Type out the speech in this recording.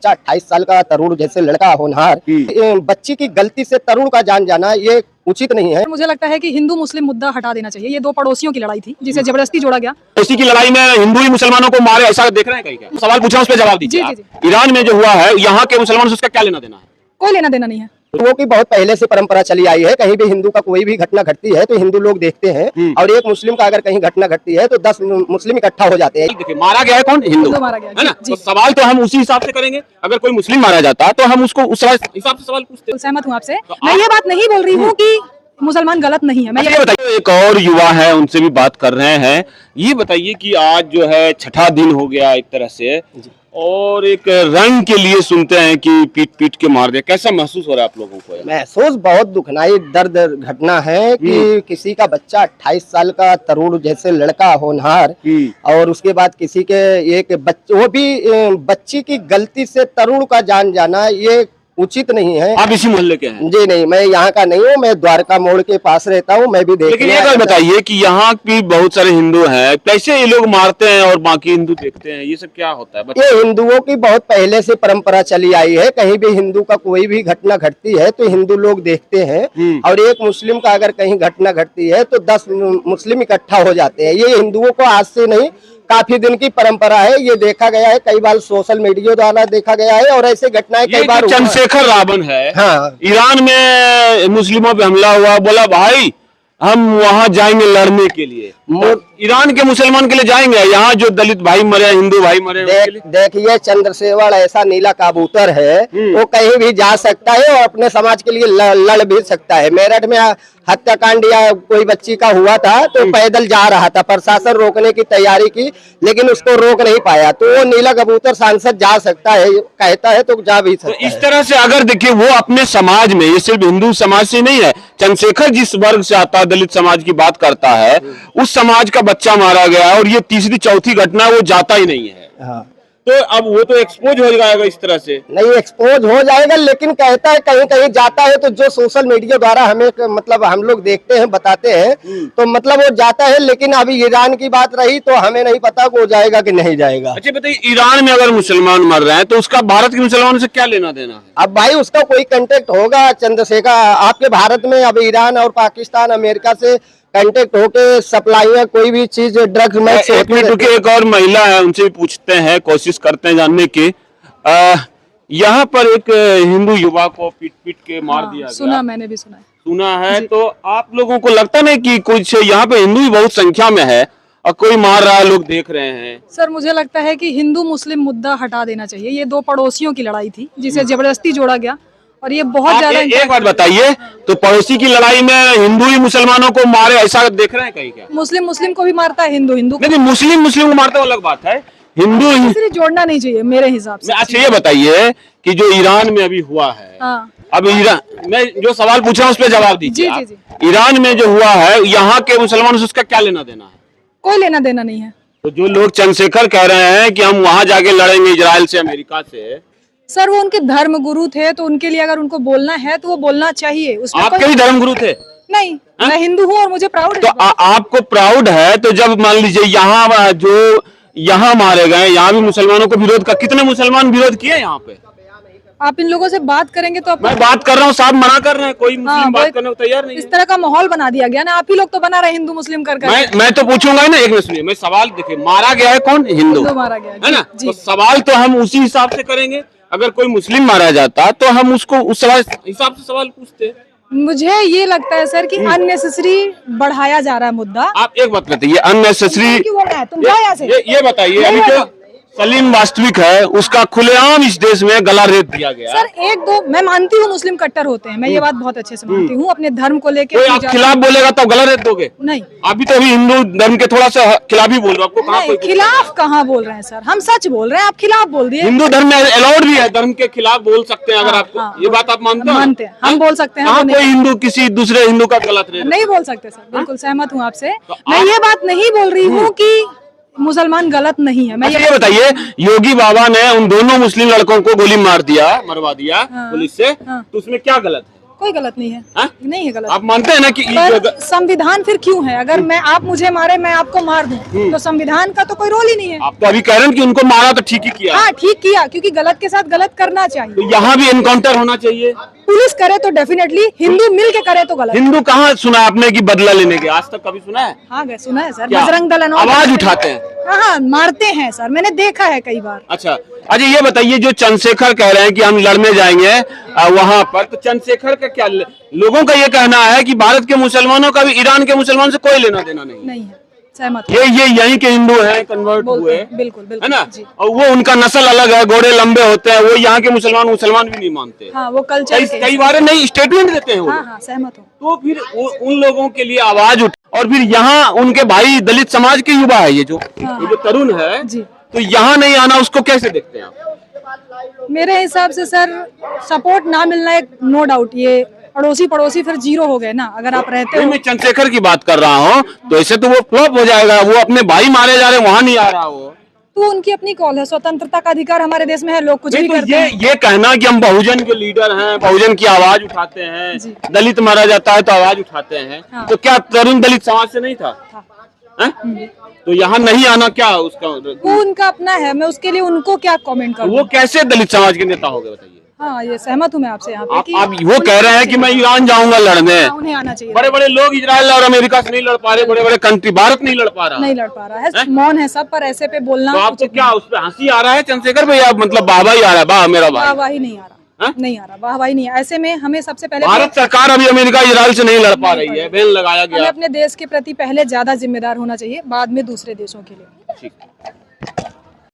बच्चा 28 साल का तरुण जैसे लड़का होनहार बच्ची की गलती से तरुण का जान जाना ये उचित नहीं है। मुझे लगता है कि हिंदू मुस्लिम मुद्दा हटा देना चाहिए। ये दो पड़ोसियों की लड़ाई थी जिसे जबरदस्ती जोड़ा गया। इसी की लड़ाई में हिंदू ही मुसलमानों को मारे, ऐसा देख रहे हैं कहीं? क्या सवाल पूछा, उस पर जवाब दीजिए। जी, जी। ईरान में जो हुआ है, यहाँ के मुसलमानों से उसका क्या लेना देना है? कोई लेना देना नहीं है। वो की बहुत पहले से परंपरा चली आई है। कहीं भी हिंदू का कोई भी घटना घटती है तो हिंदू लोग देखते हैं, और एक मुस्लिम का अगर कहीं घटना घटती है तो 10 मुस्लिम इकट्ठा हो जाते हैं। देखिए, मारा गया है कौन? हिंदू मारा गया है ना। जी, तो सवाल तो हम उसी हिसाब से करेंगे। अगर कोई मुस्लिम मारा जाता तो हम उसको उस हिसाब से सवाल पूछते हैं। सहमत हूँ आपसे। मैं ये बात नहीं बोल रही हूँ कि मुसलमान गलत नहीं है। मैं ये बताइए, एक और युवा है, उनसे भी बात कर रहे हैं। ये बताइए कि आज जो है छठा दिन हो गया एक तरह से, और एक रंग के लिए सुनते हैं कि पीट पीट के मार दिया। कैसा महसूस हो रहा है आप लोगों को? महसूस बहुत दुखदाई दर्द घटना है कि किसी का बच्चा 28 साल का तरुण जैसे लड़का होनहार, और उसके बाद किसी के एक वो भी बच्ची की गलती से तरुण का जान जाना ये उचित नहीं है। आप इसी मोहल्ले के हैं? जी नहीं, मैं यहाँ का नहीं हूँ, मैं द्वारका मोड़ के पास रहता हूँ। मैं भी लेकिन ये बात बताइए कि यहाँ भी बहुत सारे हिंदू हैं, कैसे ये लोग मारते हैं और बाकी हिंदू देखते हैं? ये सब क्या होता है? ये हिंदुओं की बहुत पहले से परंपरा चली आई है। कहीं भी हिंदू का कोई भी घटना घटती है तो हिंदू लोग देखते हैं, और एक मुस्लिम का अगर कहीं घटना घटती है तो 10 मुस्लिम इकट्ठा हो जाते हैं। ये हिंदुओं को आज से नहीं, काफी दिन की परंपरा है। ये देखा गया है, कई बार सोशल मीडिया द्वारा देखा गया है, और ऐसे घटनाएं कई बार। चंद्रशेखर रावण है, हाँ, ईरान में मुस्लिमों पे हमला हुआ, बोला भाई हम वहां जाएंगे लड़ने के लिए। ईरान के मुसलमान के लिए जाएंगे, यहाँ जो दलित भाई मरे, हिंदू भाई मरे, देखिए चंद्रशेखर ऐसा नीला कबूतर है, वो कहीं भी जा सकता है और अपने समाज के लिए लड़ भी सकता है। मेरठ में हत्याकांड या कोई बच्ची का हुआ था तो पैदल जा रहा था, प्रशासन रोकने की तैयारी की लेकिन उसको रोक नहीं पाया, तो वो नीला कबूतर सांसद जा सकता है, कहता है तो जा भी सकता है। इस तरह से अगर देखिए, वो अपने समाज में, ये सिर्फ हिंदू समाज से नहीं है, चंद्रशेखर जिस वर्ग से आता है, दलित समाज की बात करता है, उस समाज का बच्चा मारा गया, और ये तीसरी चौथी घटना वो जाता ही नहीं है। हाँ। तो अब वो तो एक्सपोज हो जाएगा इस तरह से। नहीं एक्सपोज हो जाएगा, लेकिन कहता है कहीं कहीं जाता है तो जो सोशल मीडिया द्वारा हमें मतलब हम लोग देखते हैं, बताते हैं, तो मतलब वो जाता है। लेकिन अभी ईरान की बात रही तो हमें नहीं पता वो जाएगा कि नहीं जाएगा। अच्छा बताइए, ईरान में अगर मुसलमान मर रहे हैं तो उसका भारत के मुसलमानों से क्या लेना देना है? अब भाई उसका कोई कांटेक्ट होगा चंद्रशेखर आपके भारत में? अब ईरान और पाकिस्तान अमेरिका से कांटेक्ट होके सप्लाई है कोई भी चीज, ड्रग्स में एक और महिला है, उनसे भी पूछते हैं, कोशिश करते हैं जानने की। यहाँ पर एक हिंदू युवा को पीट पीट के मार दिया गया। सुना, मैंने भी सुना है। तो आप लोगों को लगता नहीं कि कुछ यहाँ पे हिंदू भी बहुत संख्या में है और कोई मार रहा है, लोग देख रहे हैं? सर मुझे लगता है कि हिंदू मुस्लिम मुद्दा हटा देना चाहिए। ये दो पड़ोसियों की लड़ाई थी जिसे जबरदस्ती जोड़ा गया, और ये बहुत ज्यादा। एक बात बताइए, तो पड़ोसी की लड़ाई में हिंदू ही मुसलमानों को मारे, ऐसा देख रहे हैं कहीं? क्या मुस्लिम को भी मारता है, हिंदू नहीं, मुस्लिम को मारता अलग बात है, हिंदू ही जोड़ना नहीं चाहिए मेरे हिसाब से। अच्छा ये बताइए कि जो ईरान में अभी हुआ है, अब ईरान में जो सवाल पूछा उस पर जवाब दीजिए। जी। ईरान में जो हुआ है, यहाँ के मुसलमानों से उसका क्या लेना देना है? कोई लेना देना नहीं है। तो जो लोग चंद्रशेखर कह रहे हैं कि हम वहां जाके लड़ेंगे इजराइल से, अमेरिका से, सर वो उनके धर्म गुरु थे, तो उनके लिए अगर उनको बोलना है तो वो बोलना चाहिए। आपके भी धर्म गुरु थे? नहीं, मैं हिंदू हूँ और मुझे प्राउड है। तो आपको प्राउड है, तो जब मान लीजिए यहाँ जो यहाँ मारे गए, यहाँ भी मुसलमानों को विरोध का, कितने मुसलमान विरोध किए यहाँ पे? आप इन लोगों से बात करेंगे तो मैं बात कर रहा हूँ, साहब मना कर रहे हैं, कोई मुस्लिम बात करने को तैयार नहीं। इस तरह का माहौल बना दिया गया ना, आप ही लोग तो बना रहे हिंदू मुस्लिम कर। मैं तो पूछूंगा ना, एक मिनट सुनिए, मैं सवाल देखिए, मारा गया है कौन? हिंदू मारा गया है ना। तो सवाल तो हम उसी हिसाब से करेंगे। अगर कोई मुस्लिम मारा जाता तो हम उसको उस हिसाब से सवाल पूछते। मुझे ये लगता है सर कि अननेसेसरी बढ़ाया जा रहा है मुद्दा। आप एक बात बताइए, अननेसेसरी ये बताइए, अभी जो सलीम वास्तविक है उसका खुलेआम इस देश में गला रेत दिया गया। सर एक दो मैं मानती हूँ मुस्लिम कट्टर होते हैं, मैं ये बात बहुत अच्छे से मानती हूँ, अपने धर्म को लेके। कोई आप खिलाफ बोलेगा तो गला रेत दोगे? नहीं, आप भी तो अभी हिंदू धर्म के थोड़ा सा खिलाफ ही बोल रहे हो। आपको कहाँ खिलाफ कहाँ बोल रहे हैं सर? हम सच बोल रहे हैं, आप खिलाफ बोल दिए। हिंदू धर्म में अलाउड भी है, धर्म के खिलाफ बोल सकते हैं अगर आपको ये बात आप मानते हैं? हम बोल सकते हैं। कोई हिंदू किसी दूसरे हिंदू का गलत नहीं बोल सकते सर, बिल्कुल सहमत हूँ आपसे। मैं ये बात नहीं बोल रही हूँ कि मुसलमान गलत नहीं है। मैं ये बताइए, योगी बाबा ने उन दोनों मुस्लिम लड़कों को गोली मार दिया, मरवा दिया पुलिस से, तो उसमें क्या गलत है? कोई गलत नहीं है। हाँ? नहीं है गलत। आप मानते हैं ना कि पर संविधान फिर क्यों है? अगर मैं आप मुझे मारे मैं आपको मार दूं तो संविधान का तो कोई रोल ही नहीं है। आप तो अभी कह रहे हैं कि उनको मारा तो ठीक ही किया। हाँ ठीक किया, क्योंकि गलत के साथ गलत करना चाहिए। तो यहाँ भी एनकाउंटर होना चाहिए। पुलिस करे तो डेफिनेटली, हिंदू मिल के करे तो गलत। हिंदू कहाँ सुना आपने कि बदला लेने के? आज तक कभी सुना है? हाँ गए, सुना है सर। क्या? बजरंग दल आवाज उठाते हैं। हाँ हाँ मारते हैं सर, मैंने देखा है कई बार। अच्छा अजय ये बताइए, जो चंद्रशेखर कह रहे हैं कि हम लड़ने जाएंगे वहां पर, तो चंद्रशेखर का क्या, लोगों का ये कहना है कि भारत के मुसलमानों का भी ईरान के मुसलमान से कोई लेना देना नहीं। नहीं है, सहमत। ये यहीं के हिंदू हैं, कन्वर्ट हुए, बिल्कुल बिल्कुल है ना? जी। और वो उनका नस्ल अलग है, घोड़े लंबे होते हैं, वो यहाँ के मुसलमान भी नहीं मानते। हाँ वो कल्चर कई बार नहीं स्टेटमेंट देते हैं वो। हाँ हाँ सहमत हूँ। तो फिर उन लोगों के लिए आवाज उठ, और फिर यहाँ उनके भाई दलित समाज के युवा है, ये जो तरुण है जी। तो यहाँ नहीं आना, उसको कैसे देखते हैं आप? मेरे हिसाब से सर सपोर्ट ना मिलना एक नो डाउट, ये अड़ोसी पड़ोसी फिर जीरो हो गए ना। अगर आप रहते हो, मैं चंद्रशेखर की बात कर रहा हूँ, तो ऐसे तो वो फ्लॉप हो जाएगा। वो अपने भाई मारे जा रहे हैं, वहां नहीं आ रहा वो। तो उनकी अपनी कॉल है, स्वतंत्रता का अधिकार हमारे देश में है, लोग कुछ भी तो करते हैं। ये कहना कि हम बहुजन के लीडर हैं, बहुजन की आवाज उठाते हैं, दलित मारा जाता है तो आवाज उठाते हैं, हाँ। तो क्या तरुण दलित समाज से नहीं था? तो यहाँ नहीं आना क्या उसका? वो उनका अपना है, मैं उसके लिए उनको क्या कमेंट करूँ? वो कैसे दलित समाज के नेता हो गए बताइए? हाँ ये सहमत हूँ मैं आपसे यहाँ पे आप वो कह रहे हैं कि मैं ईरान जाऊंगा लड़ने। उन्हें आना चाहिए। बड़े बड़े लोग इजराइल और अमेरिका से नहीं लड़ पा रहे, बड़े बड़े कंट्री, भारत नहीं लड़ पा रहा। नहीं लड़ पा रहा है, मौन है सब, पर ऐसे पे बोलना। तो आपको क्या उस पर हंसी आ रहा है चंद्रशेखर भैया? मतलब वाहवाही आ रहा है, वाह मेरा भाई? वाहवाही नहीं आ रहा, नहीं आ रहा, वाहवाही नहीं है। ऐसे में हमें सबसे पहले भारत सरकार अभी अमेरिका इजराइल से नहीं लड़ पा रही है, बैन लगाया हमें गया। अपने देश के प्रति पहले ज्यादा जिम्मेदार होना चाहिए, बाद में दूसरे देशों के लिए। ठीक।